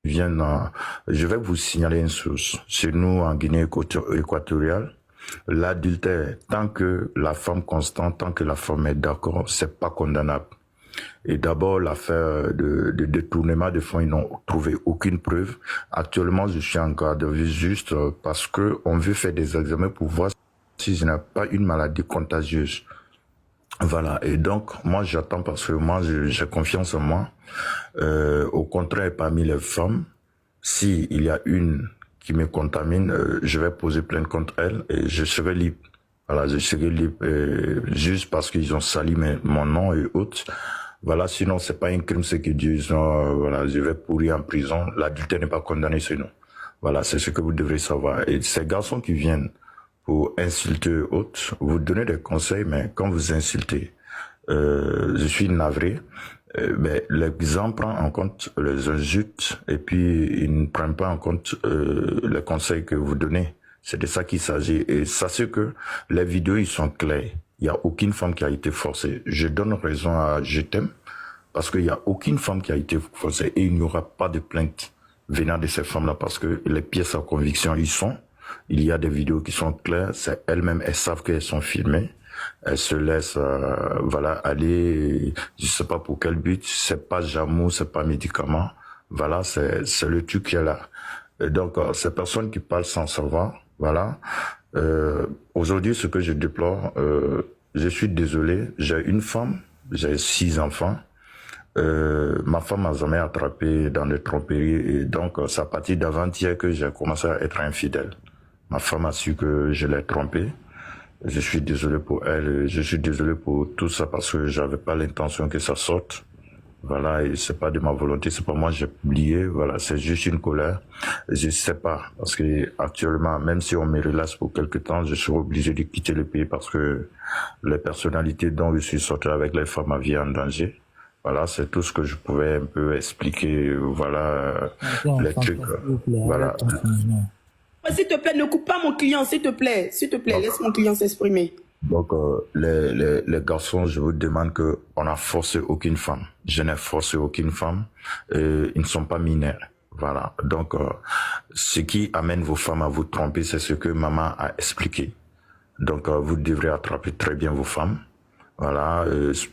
viennent, je vais vous signaler une chose. Chez nous, en Guinée équatoriale, l'adultère, tant que la femme constante, tant que la femme est d'accord, c'est pas condamnable. Et d'abord, l'affaire de détournement de fonds, ils n'ont trouvé aucune preuve. Actuellement, je suis en garde à vue juste parce que on veut faire des examens pour voir si je n'ai pas une maladie contagieuse. Voilà. Et donc, moi, j'attends parce que moi, j'ai confiance en moi. Au contraire, parmi les femmes, si il y a une qui me contamine, je vais poser plainte contre elle et je serai libre. Voilà, je serai libre juste parce qu'ils ont sali mon nom et autres. Voilà, sinon c'est pas un crime ce qu'ils disent. Voilà, je vais pourrir en prison. L'adultère n'est pas condamné sinon. Voilà, c'est ce que vous devrez savoir. Et ces garçons qui viennent pour insulter autres, vous donnez des conseils, mais quand vous insultez, je suis navré. Mais l'exemple prend en compte les insultes et puis il ne prend pas en compte les conseils que vous donnez. C'est de ça qu'il s'agit. Et sachez que les vidéos, ils sont clairs. Il n'y a aucune femme qui a été forcée. Je donne raison à Je t'aime parce qu'il n'y a aucune femme qui a été forcée et il n'y aura pas de plainte venant de ces femmes-là parce que les pièces à conviction, ils sont. Il y a des vidéos qui sont claires. C'est elles-mêmes, elles savent qu'elles sont filmées. Elles se laissent, voilà, aller, je sais pas pour quel but. C'est pas jamour, c'est pas médicament. Voilà, c'est le truc qui est là. Et donc, ces personnes qui parlent sans savoir, voilà. Aujourd'hui, ce que je déplore, je suis désolé. J'ai une femme, j'ai 6 enfants. Ma femme m'a jamais attrapé dans des tromperies et donc c'est à partir d'avant-hier que j'ai commencé à être infidèle. Ma femme a su que je l'ai trompée. Je suis désolé pour elle, je suis désolé pour tout ça parce que j'avais pas l'intention que ça sorte. Voilà, et c'est pas de ma volonté, c'est pas moi, j'ai oublié, voilà, c'est juste une colère. Je sais pas, parce que actuellement, même si on me relâche pour quelque temps, je serai obligé de quitter le pays parce que les personnalités dont je suis sorti avec les femmes ma vie en danger. Voilà, c'est tout ce que je pouvais un peu expliquer, voilà, les trucs, S'il vous plaît, voilà. arrête ton changement. S'il te plaît, ne coupe pas mon client, s'il te plaît. S'il te plaît, laisse mon client s'exprimer. Donc, les garçons, je vous demande que on n'a forcé aucune femme. Je n'ai forcé aucune femme. Ils ne sont pas mineurs. Voilà. Donc, ce qui amène vos femmes à vous tromper, c'est ce que maman a expliqué. Donc, vous devrez attraper très bien vos femmes. Voilà.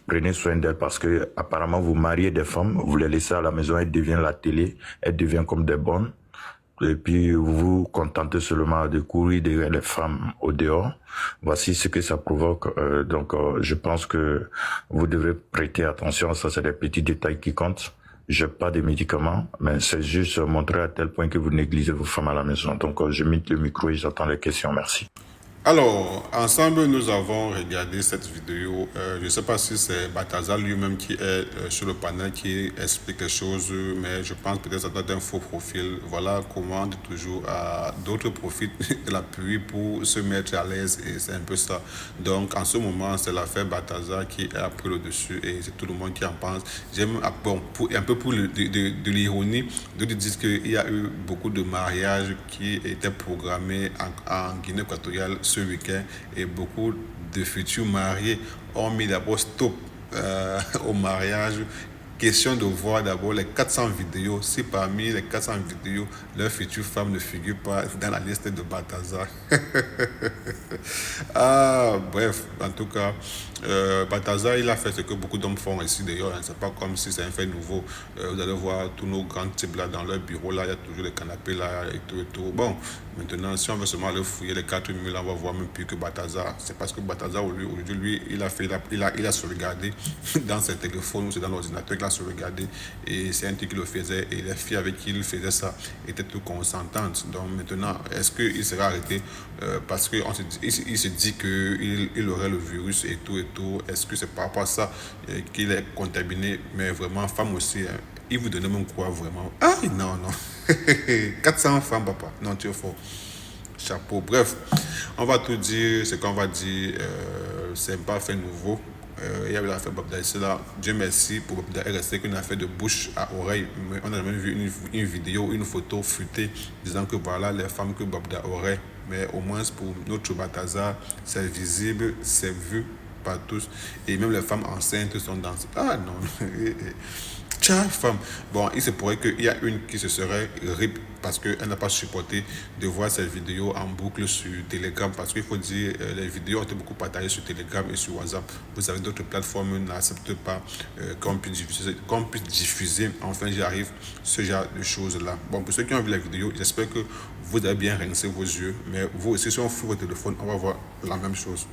Prenez soin d'elles parce que apparemment vous mariez des femmes, vous les laissez à la maison, elles deviennent la télé, elles deviennent comme des bonnes. Et puis vous vous contentez seulement de courir derrière les femmes au dehors. Voici ce que ça provoque. Donc je pense que vous devrez prêter attention. Ça, c'est des petits détails qui comptent. Je n'ai pas de médicaments, mais c'est juste montrer à tel point que vous négligez vos femmes à la maison. Donc je mute le micro et j'attends les questions. Merci. Alors, ensemble, nous avons regardé cette vidéo. Je ne sais pas si c'est Bataza lui-même qui est sur le panel qui explique les choses, mais je pense peut-être que ça doit être un faux profil. Voilà comment de toujours d'autres profitent de l'appui pour se mettre à l'aise et c'est un peu ça. Donc, en ce moment, c'est l'affaire Bataza qui est pris le dessus et c'est tout le monde qui en pense. J'aime, bon, un peu pour de l'ironie, de dire qu'il y a eu beaucoup de mariages qui étaient programmés en Guinée équatoriale ce week-end et beaucoup de futurs mariés ont mis d'abord stop au mariage. Question de voir d'abord les 400 vidéos. Si parmi les 400 vidéos, leur future femme ne figure pas dans la liste de Bataza. Bref, en tout cas, Bataza, il a fait ce que beaucoup d'hommes font ici d'ailleurs. C'est pas comme si c'est un fait nouveau. Vous allez voir tous nos grands types là dans leur bureau là, il y a toujours des canapés là et tout et tout. Bon, maintenant, si on veut seulement aller fouiller les 4 murs là, on va voir même plus que Bataza. C'est parce que Bataza, aujourd'hui, lui, il a sauvegardé dans ses téléphones ou c'est dans l'ordinateur qu'il a sauvegardé. Et c'est un truc qui le faisait. Et les filles avec qui il faisait ça étaient toutes consentantes. Donc maintenant, est-ce qu'il sera arrêté parce qu'il se dit qu'il aurait le virus et tout et tout. Est-ce que c'est par rapport à ça qu'il est contaminé? Mais vraiment, femme aussi, hein, il vous donnait même quoi vraiment? Ah non, non. 400 femmes, papa. Non, tu es fort. Chapeau. Bref, on va tout dire, ce qu'on va dire, c'est pas fait nouveau. Il y avait l'affaire Babda ici là. Dieu merci pour Babda RSC qu'une affaire de bouche à oreille. Mais on a même vu une vidéo, une photo futée disant que voilà les femmes que Babda aurait. Mais au moins pour notre Bataza, c'est visible, c'est vu par tous. Et même les femmes enceintes sont dans... Ah non. Tcha, femme. Bon, il se pourrait qu'il y a une qui se serait RIP parce qu'elle n'a pas supporté de voir cette vidéo en boucle sur Telegram. Parce qu'il faut dire, les vidéos ont été beaucoup partagées sur Telegram et sur WhatsApp. Vous savez, d'autres plateformes n'acceptent pas qu'on puisse diffuser. Enfin, j'y arrive, ce genre de choses-là. Bon, pour ceux qui ont vu la vidéo, j'espère que vous avez bien rincé vos yeux. Mais vous aussi, si on fout votre téléphone, on va voir la même chose.